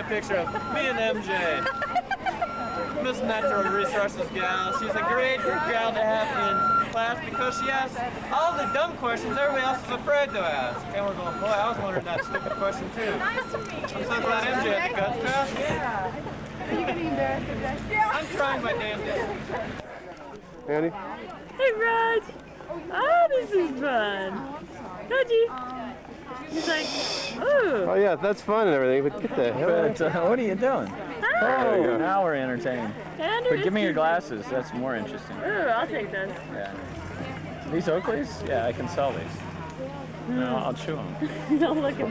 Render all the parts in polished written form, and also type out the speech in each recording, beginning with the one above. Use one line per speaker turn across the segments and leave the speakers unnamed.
picture of me and MJ. Miss Natural Resources gal. She's a great gal to have in class because she asks all the dumb questions everybody else is afraid to ask. And we're going, boy, I was wondering that stupid question too.
Nice to meet you.
I'm so glad MJ had the guts to ask it.
Yeah. Are you getting embarrassed of that? Yeah.
I'm trying my damnedest.
Annie?
Hey, Raj. Oh, this is fun. Raji. He's like, ooh.
Oh yeah, that's fun and everything, but get the hell out.
But what are you doing? Oh, now we're entertained.
Andrew,
But give me your glasses. That's more interesting.
Ooh, I'll take those.
Yeah. These Oakleys? Yeah, I can sell these. No, I'll chew them.
Don't look at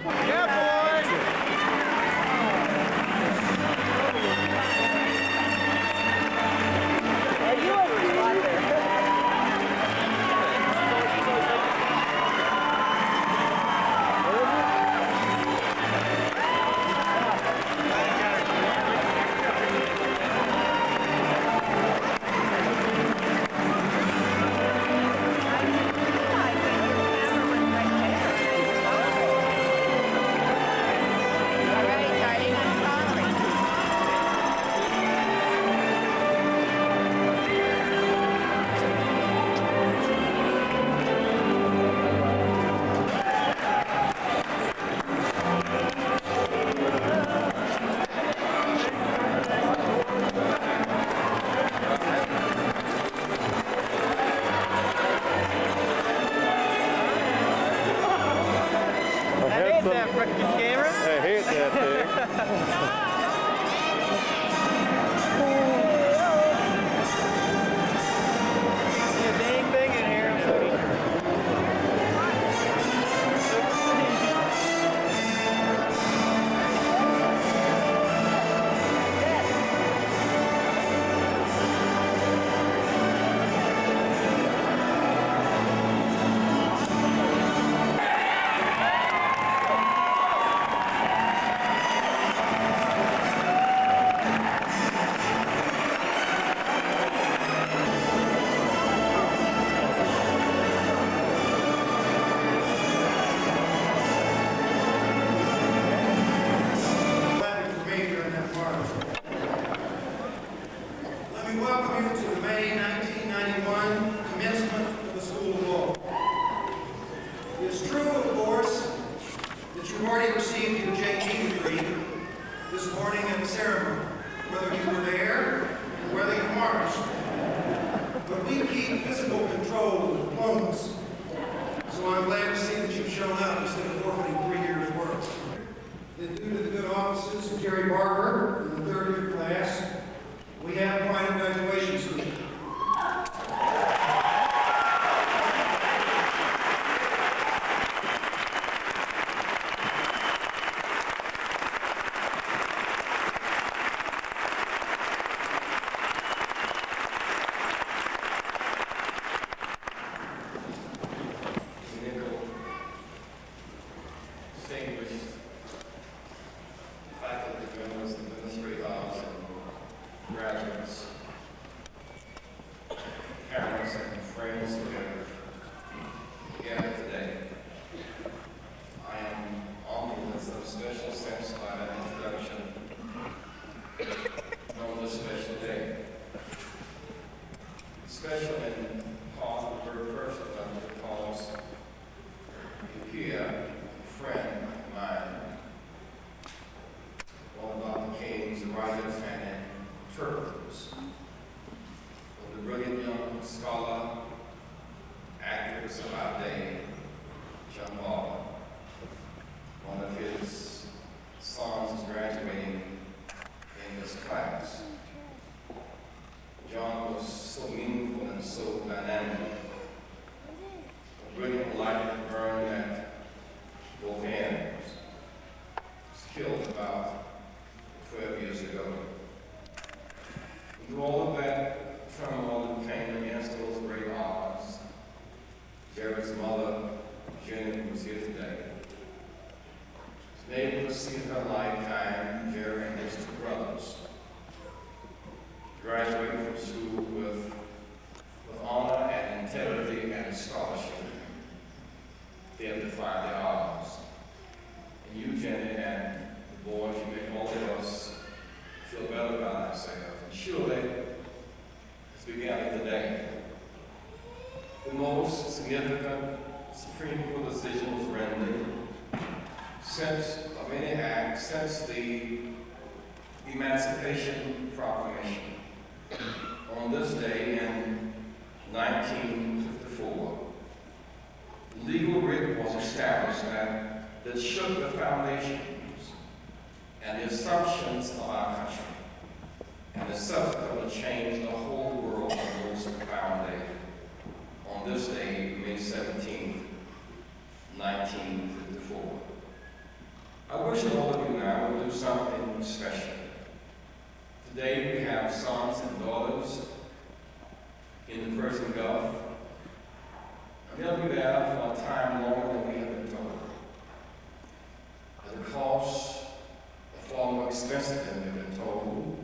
Yeah, boy!
Are you a
That frickin' camera.
I hate that thing.
It's a dang thing in here.
Let me welcome you to the May 1991 commencement of the School of Law. It is true, of course, that you've already received your JD degree this morning at the ceremony, whether you were there or whether you marched. But we keep physical control of diplomas, so I'm glad to see that you've shown up instead of forfeiting 3 years' work. That due to the good offices of Jerry Barber in the third-year class, we have quite a graduation suite.
Distinguished faculty members, administrators, and graduates, parents, and friends who have gathered today. I am honored with a special sense by that introduction on this special day. Special in part of the very first of them because you hear friend of mine, one of Dr. King's writers and interpreters, of the brilliant young scholar, activist of our day, John Barber. One of his sons is graduating in this class. John was so meaningful and so dynamic, a brilliant light that burned at both ends. He was killed about 12 years ago. Through all of that turmoil that came against those great odds, Jerry's mother, Jenny, was here today. She's able to see in her lifetime Jerry and his two brothers graduating from school with honor and integrity and scholarship. They have defied the odds. And you, Jenny, and the boys, you make all significant Supreme Court decision was rendered since the Emancipation Proclamation on this day in 1954. Legal writ was established that shook the foundations and the assumptions of our country, and has subsequently changed the whole world in the most profound way. On this day, May 17th, 1954. I wish all of you now would do something special. Today we have sons and daughters in the Persian Gulf, and they'll be there for a time longer than we have been told. At a cost far more expensive than we've been told,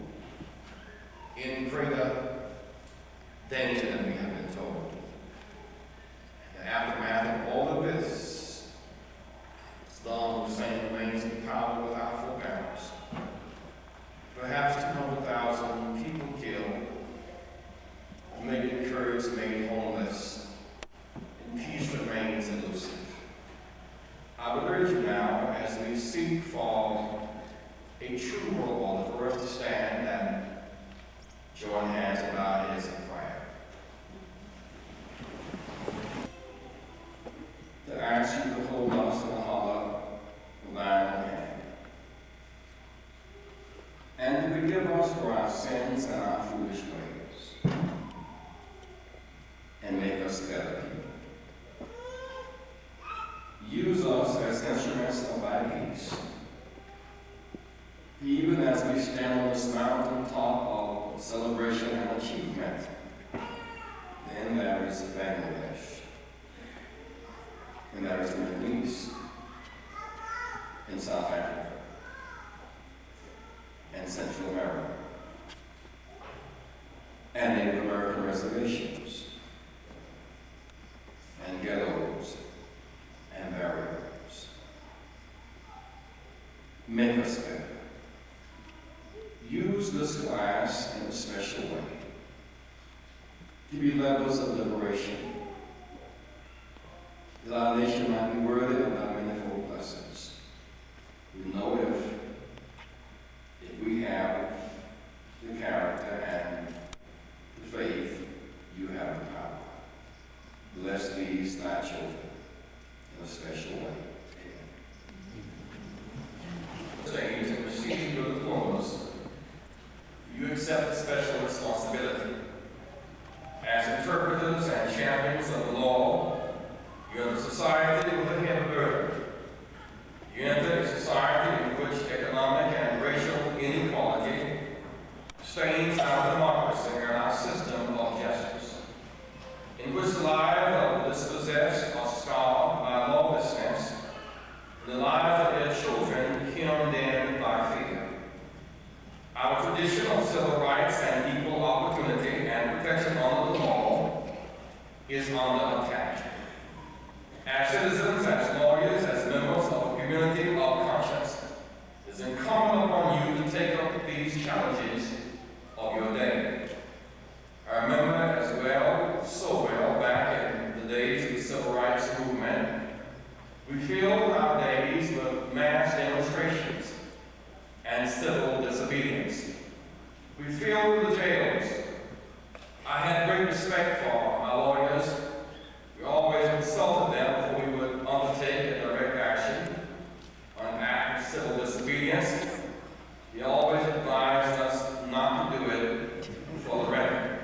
in greater danger than we have been told. In the aftermath of all of this, Saddam Hussein remains in power without forbearance. Perhaps 200,000 people killed, million Kurds made homeless, and peace remains elusive. I would urge you now, as we seek for a true role model for us to stand and join hands and bow heads in prayer. To ask you to hold us in the hollow of thine own hand, and to forgive us for our sins and our foolish ways, and make us better people. Use us as instruments of thy peace, even as we stand on this mountain top of celebration and achievement. Then there is Bangladesh, and there is the Middle East, and South Africa, and Central America, and Native American reservations, and ghettos, and barriers. Make us better. Use this class in a special way to be levels of liberation, that our nation might be worthy of our manifold blessings. We know if we have the character and the faith, you have the power. Bless these thy children in a special way. Amen. Stage and receive your diplomas. You accept a special responsibility. As interpreters and champions of the law, you enter society with a heavy burden. You enter a society in which economic and racial inequality stains our democracy and our system of justice, in which the lives of the dispossessed are scarred by lawlessness, and the lives of their children hemmed in by fear. Our tradition of civil rights and equal opportunity and protection under the law is under attack. As citizens, as lawyers, as members of a community of conscience, it is incumbent upon you to take up these challenges of your day. I remember as well, so well, back in the days of the civil rights movement, we filled our days with mass demonstrations and civil disobedience. We filled the jails. I had great respect for my lawyers. We always consulted them before we would undertake a direct action on an act of civil disobedience. They always advised us not to do it for the record.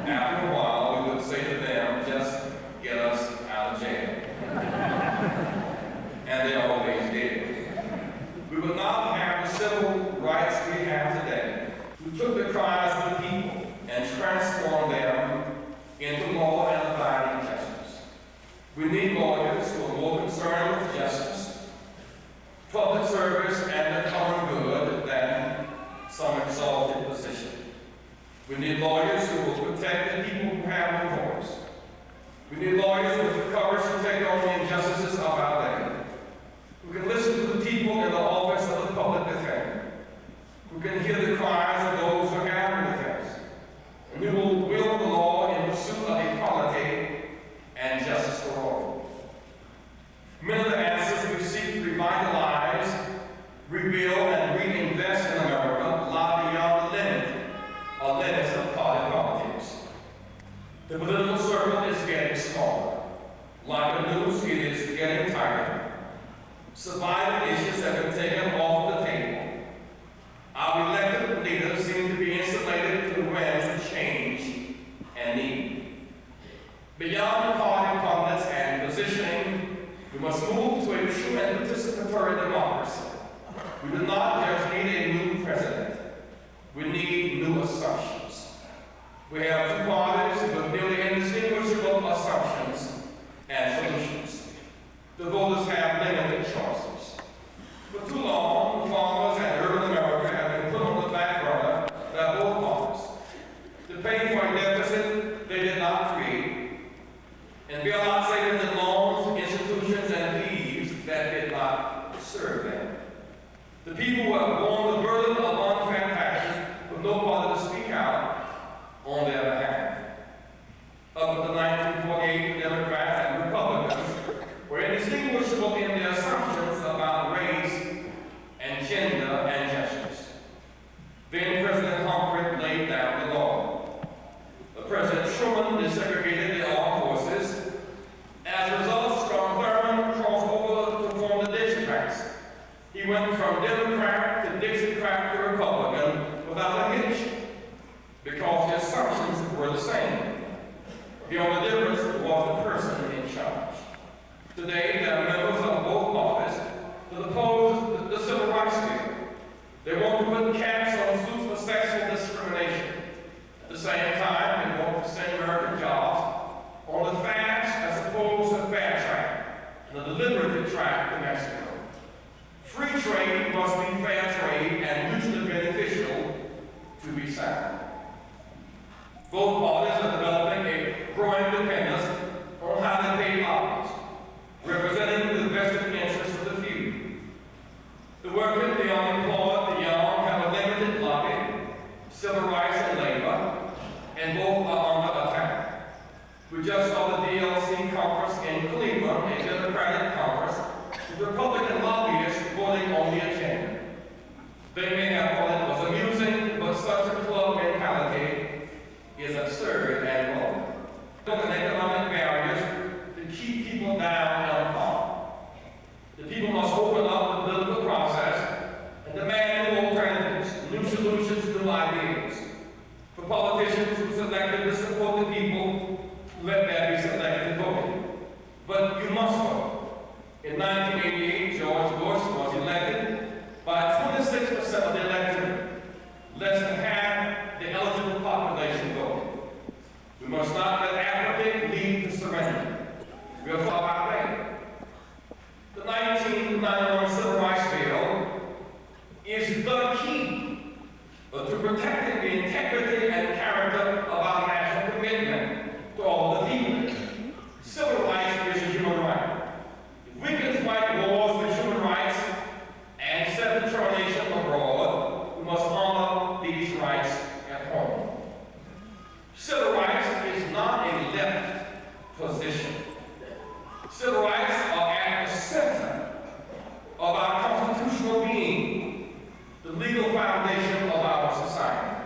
After a while, we would say to them, just get us out of jail. And they always did. We would not have the civil rights we have today. We took the cries of the people and transformed them into law and abiding justice. We need lawyers who are more concerned with justice, public service, and the common good than some exalted position. We need lawyers who will protect the people who have no voice. We need lawyers with the courage to take on the injustices of our day, who can listen to the people in the office of the public defender, who can hear the cries of those who have no defense, and who will wield the law in pursuit of equality We have two parties with nearly indistinguishable assumptions and solutions. The voters have limited choices. For too long, farmers and urban America have been put on the back burner by both parties. To pay for a deficit they did not create, and bailout savings and loans, institutions, and leaves that did not serve them. The people who have borne the burden of unfair taxes with no party to speak out on their behalf. Up until 1948, Democrats and Republicans were indistinguishable in their assumptions about race and gender and justice. Then President Humphrey laid down the law. President Truman desegregated the armed forces. As a result, Strom Thurmond crossed over to form the Dixiecrats. He went from Democrat to Dixiecrat to Republican without a hitch, because the assumptions were the same. The only difference was the person in charge. Today, there are members of both parties that oppose the Civil Rights Bill. They want to put caps on suits for sexual discrimination. At the same time, they want to send American jobs on the fast as opposed to fair track, and the deliberative track to Mexico. Free trade must be fair trade and mutually beneficial to be sound. Both parties are developing a growing dependence on how they pay lobbyists, representing the vested interests of the few. The working, the unemployed, the young have a limited lobby, civil rights and labor, and both are under attack. We just saw the DLC conference in Cleveland, a Democratic conference, with Republican lobbyists voting on the agenda. They may have thought it was amusing, but such a club mentality is absurd and wrong. And economic barriers to keep people down and apart. The people must open up the political process and demand new alternatives, new solutions, new ideas. For politicians who selected to support the people, let there be selective voting. But you must vote. In 1988, George Bush was elected by 26% of the electorate, less than half the eligible population voted. We must not let apathy lead to surrender. We are far out there. The 1991 Civil Rights Bill is the key to protecting the integrity and character of our national commitment to all the people. Civil rights is a human right. If we can fight wars for human rights and self-determination abroad, we must honor these rights at home. Civil rights is not a left position. Civil rights are at the center of our constitutional being, the legal foundation of our society.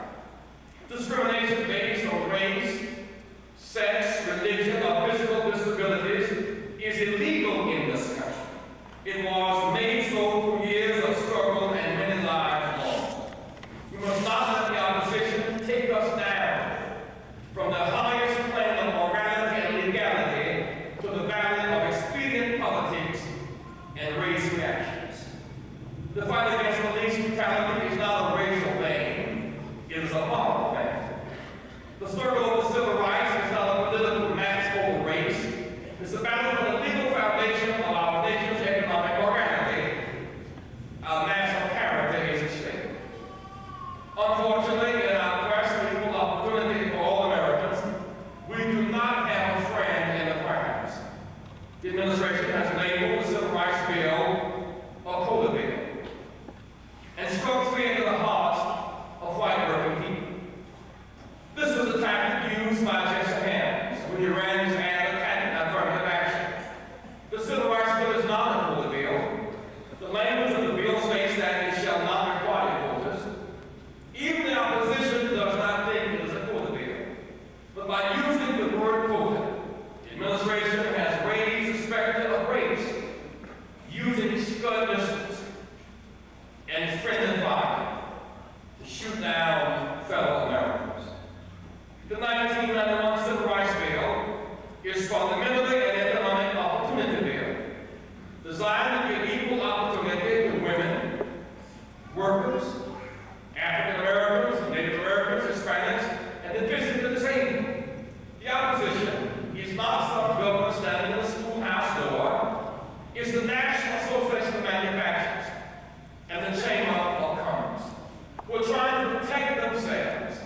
protect themselves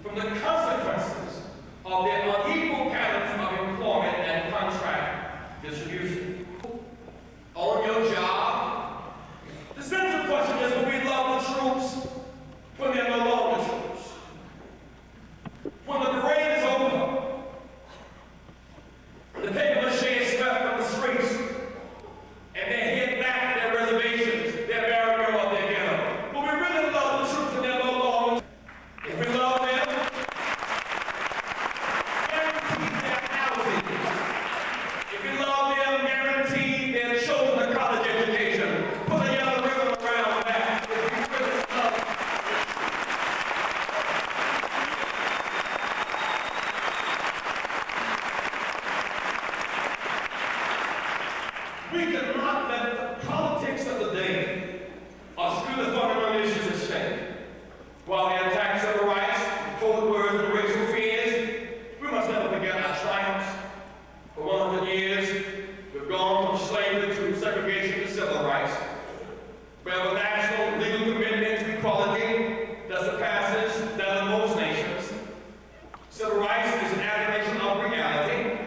from the consequences of their unequal patterns of employment and contract distribution. On your job, the central question is, will we love the troops when they're no longer troops? When the parade is over, the paper mache is swept from the streets, and they head back to their reservations, their barrier or their ghetto. Will we really love the troops when they're no longer? If we love them, guarantee their housing. If we love them, guarantee their children a college education. Put a yellow ribbon around that. If we really love them. We cannot let the politics of the day obscure the fundamental issues at stake. While they attack civil rights, code words, and racial fears, we must never forget our triumphs. For 100 years, we've gone from slavery to segregation to civil rights. We have a national legal commitment to equality that surpasses that of most nations. Civil rights is an affirmation of reality.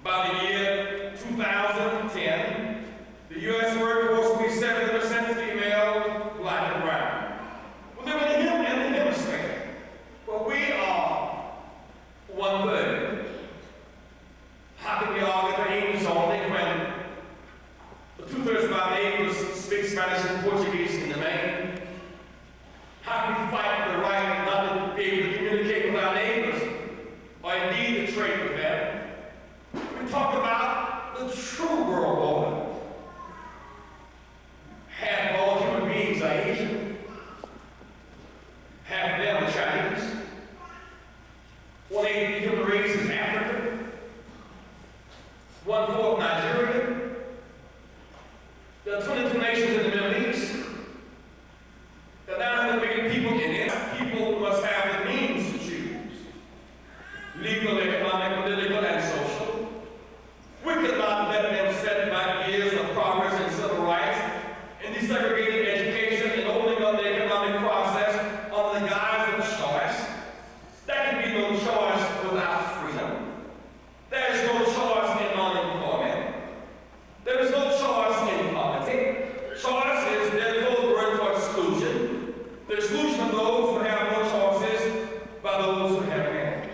By the year 2010, the U.S. workforce will be 70% female, black, and brown. Well, they're in the hemisphere, but we are 1/3. How can we argue for English only when the 2/3 of our neighbors speak Spanish and Portuguese in the main? How can we fight for the right not to be able to communicate with our neighbors, or indeed to trade with them? We talk about the true world order. Half of all human beings are Asian. Half of them are Chinese. 1/8 of the human race is African. 1/4 Nigerian. There are 22 nations in the Middle East. There are 900 million people in it. People must have the means to choose. Legal, economic, political, and social. We could not let them set back years of progress in civil rights and desegregated education and opening up the economic process under the guise of choice. There can be no choice without freedom. There is no choice in unemployment. There is no choice in poverty. Choice is their code word for exclusion. The exclusion of those who have no choices by those who have many.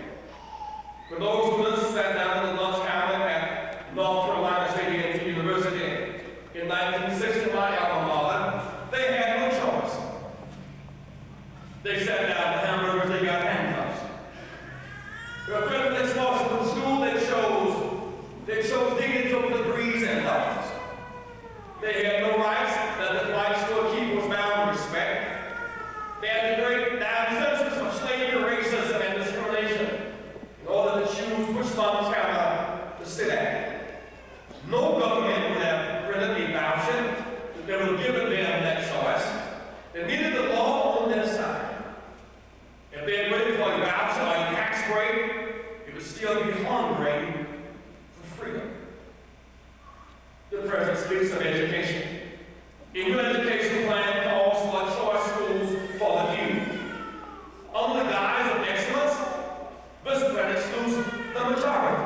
For those who sat down at the lunch counter at North Carolina State University in 1960, my alma mater, they had no choice. They sat down with hamburgers, they got handcuffs. Their privilege was from school, they chose dignity over degrees and titles. They had no rights that the white storekeeper was bound to respect. They had to break down senses of slavery, racism, and discrimination in order to choose which lunch counter to sit at. No government would have granted a voucher that would have given them that choice. They needed the law on their side. If they had waited for a voucher or a tax break, it would still be hungry for freedom. The President speaks of education. A new education plan calls for choice schools for the few. Under the guise of excellence, this plan excludes the majority.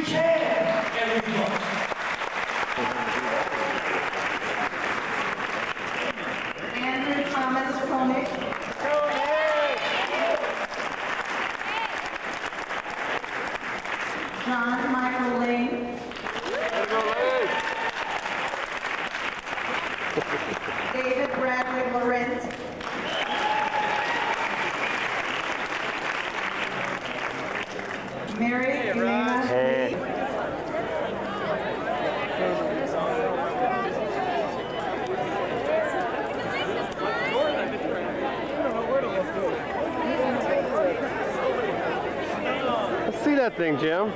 Huge hand, everyone.
Andrew Thomas Koenig. John Michael Lane. David Bradley Laurent. Mary Elena.
Let's see that thing, Jim.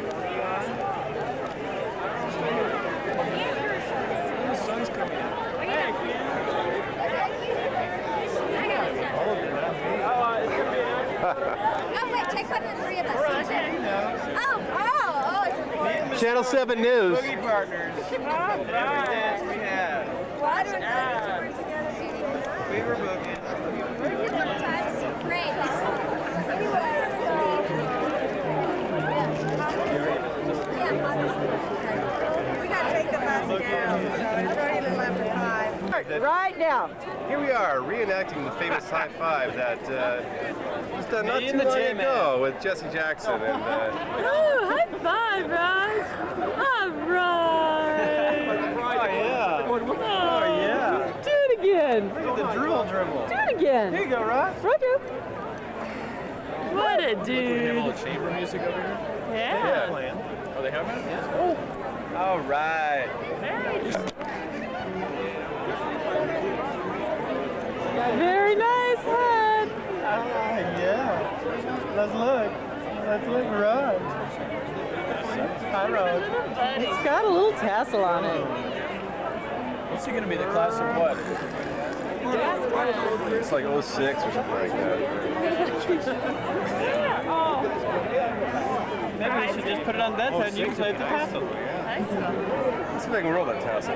Oh, wait, take one of the three of us. Oh, it's a boy.
Channel 7 News.
Boogie partners. Every dance we had.
What?
We were boogieing.
Great.
We gotta take the bus down. It's already 11:05.
Right now.
Here we are, reenacting the famous high five that was done not
Me
too
and the
long
J-Man.
ago with Jesse Jackson. And
Oh, high five, Raj. All right.
Oh, yeah.
Oh,
yeah.
Do it again.
Look at the drool dribble.
Do it again.
Here you go, Ross.
Roger. What a
We have all
dude.
the chamber music over here.
Yeah.
Playing.
Oh, they have it?
All right.
Very nice head.
Yeah. Let's look. Let's look, Rod. Hi, Rod.
It's got a little tassel on it.
What's he going to be, the class of what?
it's like 06 or something like that.
Maybe we should just put it on that side and you can play with the tassel.
Let's see if I can roll that tassel.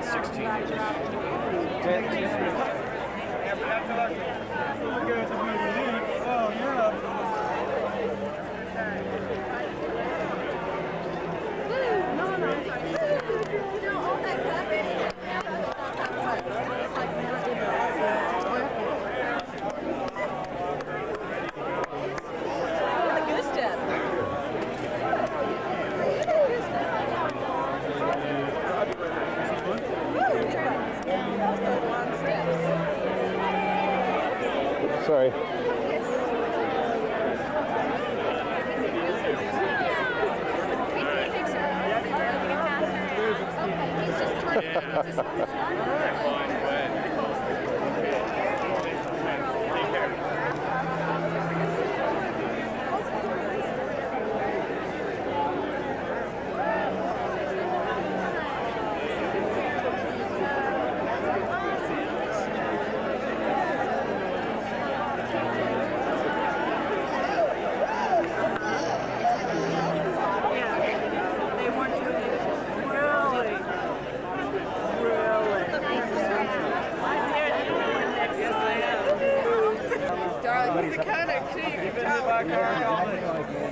16 years.
Oh, yeah.
Sorry.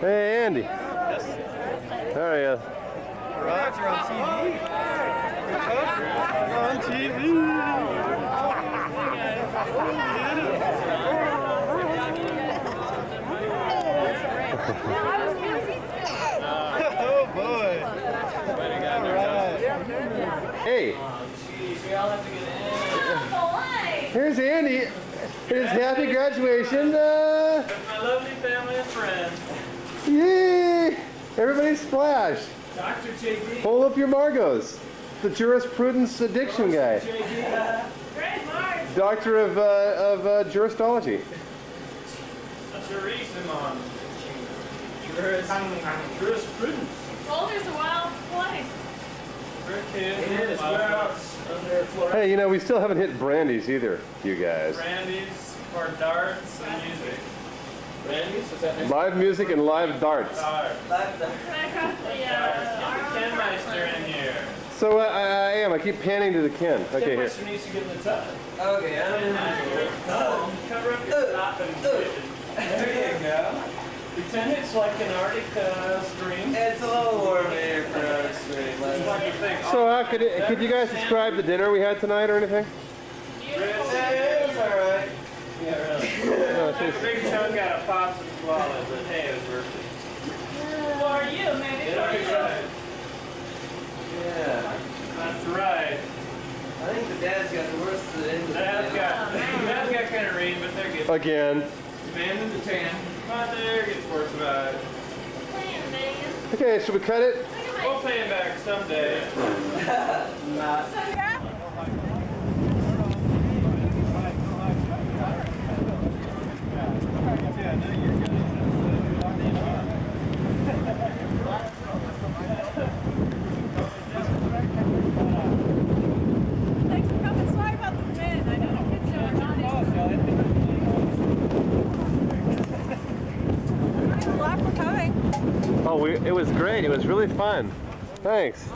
Hey, Andy. There he is.
Rod, you're on TV. You're on TV. Oh, boy.
Hey. Here's Andy. His happy graduation.
My lovely family and friends.
Yay! Everybody splash.
Dr. JD.
Hold up your Margos. The jurisprudence addiction guy. Doctor of juristology.
Jurisprudence.
Boulder's a wild place.
It is. Where else? Under Florida.
Hey, you know, we still haven't hit Brandy's either, you guys.
Brandy's for darts and music. Brandy's? What's that next?
Live music and live darts.
Can I cross the,
Ken Meister in here.
So I am. I keep panning to the Ken. Okay, here.
Meister needs to get in the tub. Okay, I'm in the tub. Cover up your top and there you go.
Pretend it's like an Arctic stream.
It's a little warm here for our street.
It's like a big
So could you guys describe the dinner we had tonight or anything?
It was alright.
Yeah, really.
No, it's
Took a
just-
big chunk out of pasta squalid, but hey, it was worth it.
Who are you? Maybe
Yeah,
for you.
right.
Yeah.
That's right.
I think the dad's got the worst of the end of the
Dad's
day.
got kind of rain, but they're good.
Again.
Man in the tan.
But there gets worse about it.
Playing, man.
Okay, should we cut it?
We'll pay him back someday.
Not.
Thanks for coming. Sorry about the wind. I know the kids are not in. Thanks a lot for coming.
Oh, it was great. It was really fun. Thanks.